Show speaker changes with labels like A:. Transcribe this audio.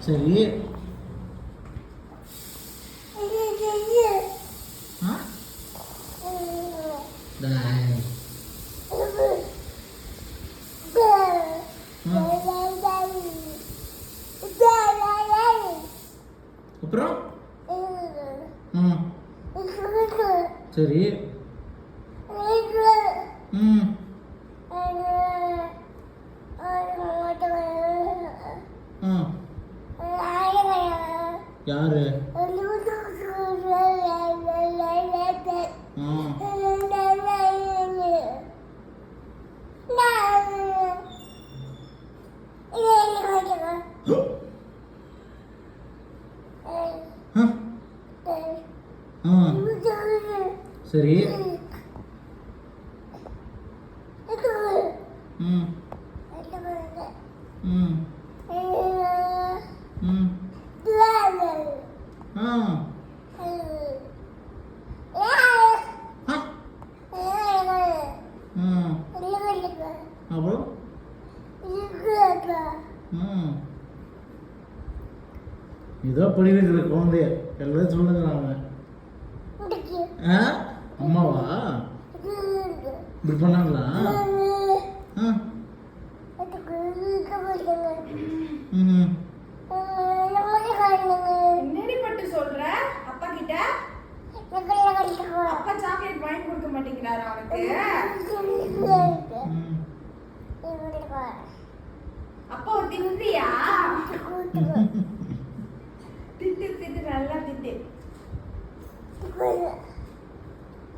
A: சரி. அப்புறம் சரி. யாரு? சரி. அப்புறம் ஏதோ படிக்கிற குழந்தைய எல்லாம் சொல்லுங்கிறாங்க. அம்மாவா இப்படி பண்ணாங்களா?
B: என்னடி பட்டு சொல்ற அப்பா கிட்ட? அப்பா சாக்லேட் வாங்கி கொடுக்க மாட்டேங்கிறாரா அவனுக்கு? அப்பா தின்றியா? திட்டு திட்டு நல்லா திட்டு.